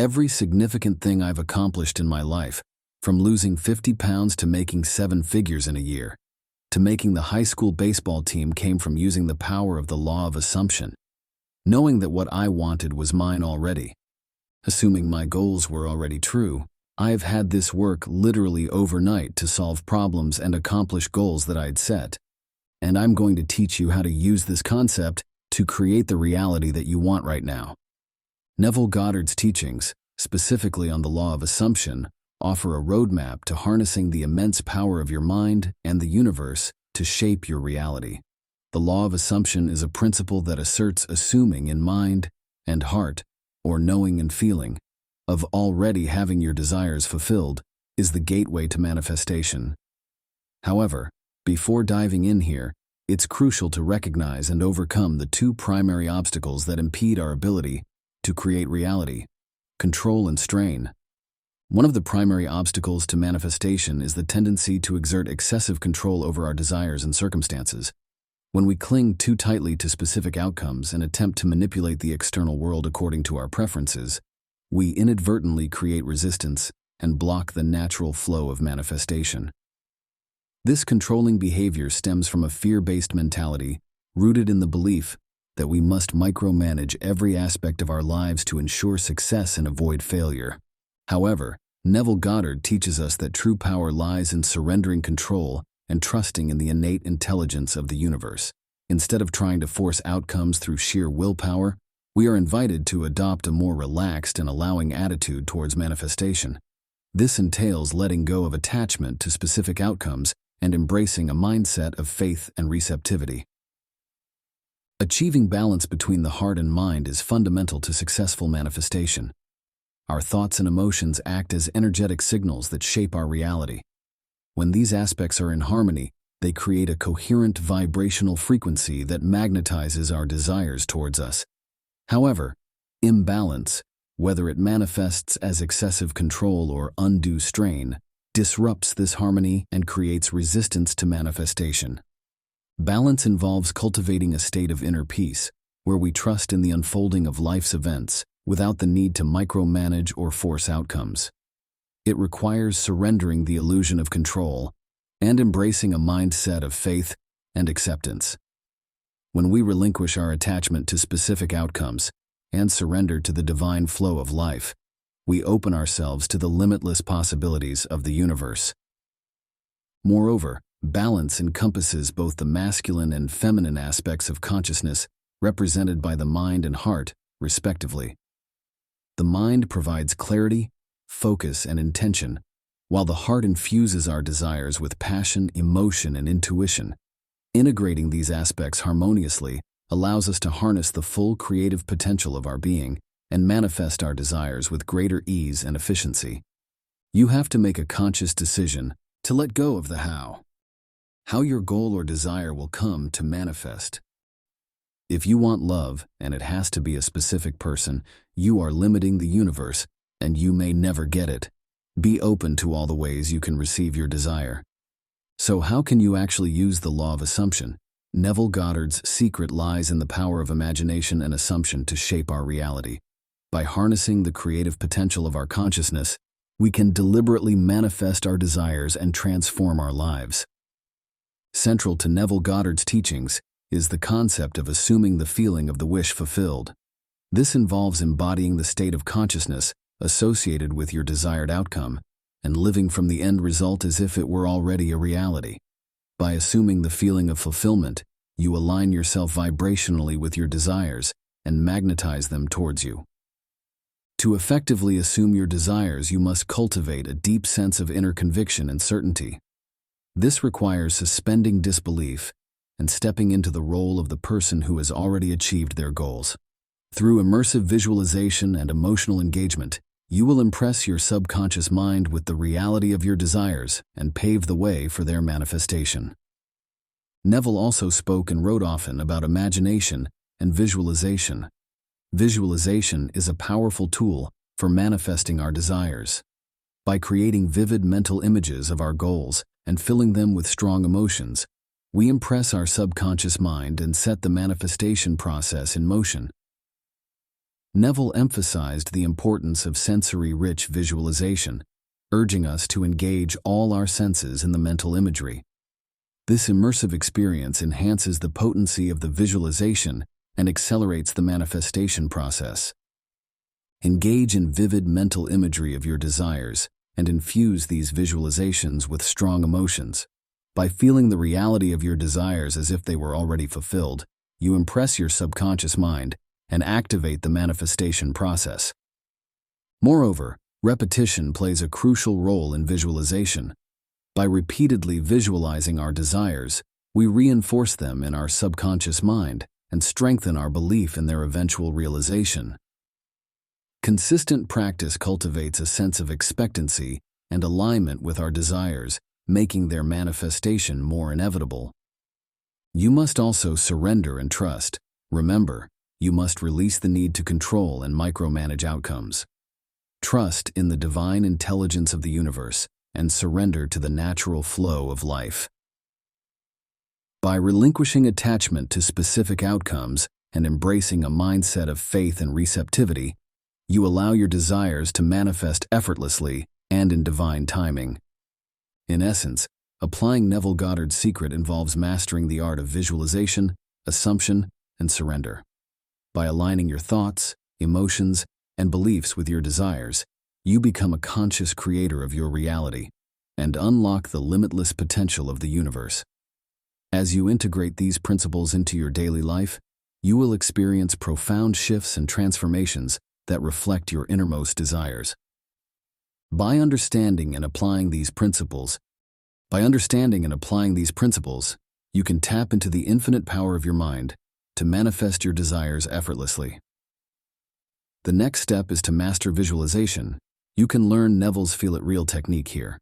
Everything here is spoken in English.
Every significant thing I've accomplished in my life, from losing 50 pounds to making 7 figures in a year, to making the high school baseball team, came from using the power of the law of assumption, knowing that what I wanted was mine already. Assuming my goals were already true, I've had this work literally overnight to solve problems and accomplish goals that I'd set. And I'm going to teach you how to use this concept to create the reality that you want right now. Neville Goddard's teachings, specifically on the law of assumption, offer a roadmap to harnessing the immense power of your mind and the universe to shape your reality. The law of assumption is a principle that asserts assuming in mind and heart, or knowing and feeling, of already having your desires fulfilled is the gateway to manifestation. However, before diving in here, it's crucial to recognize and overcome the 2 primary obstacles that impede our ability to create reality: control and strain. One of the primary obstacles to manifestation is the tendency to exert excessive control over our desires and circumstances. When we cling too tightly to specific outcomes and attempt to manipulate the external world according to our preferences, we inadvertently create resistance and block the natural flow of manifestation. This controlling behavior stems from a fear-based mentality rooted in the belief that we must micromanage every aspect of our lives to ensure success and avoid failure. However, Neville Goddard teaches us that true power lies in surrendering control and trusting in the innate intelligence of the universe. Instead of trying to force outcomes through sheer willpower, we are invited to adopt a more relaxed and allowing attitude towards manifestation. This entails letting go of attachment to specific outcomes and embracing a mindset of faith and receptivity. Achieving balance between the heart and mind is fundamental to successful manifestation. Our thoughts and emotions act as energetic signals that shape our reality. When these aspects are in harmony, they create a coherent vibrational frequency that magnetizes our desires towards us. However, imbalance, whether it manifests as excessive control or undue strain, disrupts this harmony and creates resistance to manifestation. Balance involves cultivating a state of inner peace, where we trust in the unfolding of life's events without the need to micromanage or force outcomes. It requires surrendering the illusion of control and embracing a mindset of faith and acceptance. When we relinquish our attachment to specific outcomes and surrender to the divine flow of life, we open ourselves to the limitless possibilities of the universe. Moreover, balance encompasses both the masculine and feminine aspects of consciousness, represented by the mind and heart, respectively. The mind provides clarity, focus, and intention, while the heart infuses our desires with passion, emotion, and intuition. Integrating these aspects harmoniously allows us to harness the full creative potential of our being and manifest our desires with greater ease and efficiency. You have to make a conscious decision to let go of the how your goal or desire will come to manifest. If you want love, and it has to be a specific person, you are limiting the universe, and you may never get it. Be open to all the ways you can receive your desire. So how can you actually use the law of assumption? Neville Goddard's secret lies in the power of imagination and assumption to shape our reality. By harnessing the creative potential of our consciousness, we can deliberately manifest our desires and transform our lives. Central to Neville Goddard's teachings is the concept of assuming the feeling of the wish fulfilled. This involves embodying the state of consciousness associated with your desired outcome and living from the end result as if it were already a reality. By assuming the feeling of fulfillment, you align yourself vibrationally with your desires and magnetize them towards you. To effectively assume your desires, you must cultivate a deep sense of inner conviction and certainty. This requires suspending disbelief and stepping into the role of the person who has already achieved their goals. Through immersive visualization and emotional engagement, you will impress your subconscious mind with the reality of your desires and pave the way for their manifestation. Neville also spoke and wrote often about imagination and visualization. Visualization is a powerful tool for manifesting our desires. By creating vivid mental images of our goals and filling them with strong emotions, we impress our subconscious mind and set the manifestation process in motion. Neville emphasized the importance of sensory-rich visualization, urging us to engage all our senses in the mental imagery. This immersive experience enhances the potency of the visualization and accelerates the manifestation process. Engage in vivid mental imagery of your desires and infuse these visualizations with strong emotions. By feeling the reality of your desires as if they were already fulfilled, you impress your subconscious mind and activate the manifestation process. Moreover, repetition plays a crucial role in visualization. By repeatedly visualizing our desires, we reinforce them in our subconscious mind and strengthen our belief in their eventual realization. Consistent practice cultivates a sense of expectancy and alignment with our desires, making their manifestation more inevitable. You must also surrender and trust. Remember, you must release the need to control and micromanage outcomes. Trust in the divine intelligence of the universe and surrender to the natural flow of life. By relinquishing attachment to specific outcomes and embracing a mindset of faith and receptivity, you allow your desires to manifest effortlessly and in divine timing. In essence, applying Neville Goddard's secret involves mastering the art of visualization, assumption, and surrender. By aligning your thoughts, emotions, and beliefs with your desires, you become a conscious creator of your reality and unlock the limitless potential of the universe. As you integrate these principles into your daily life, you will experience profound shifts and transformations that reflect your innermost desires. By understanding and applying these principles, you can tap into the infinite power of your mind to manifest your desires effortlessly. The next step is to master visualization. You can learn Neville's Feel It Real technique here.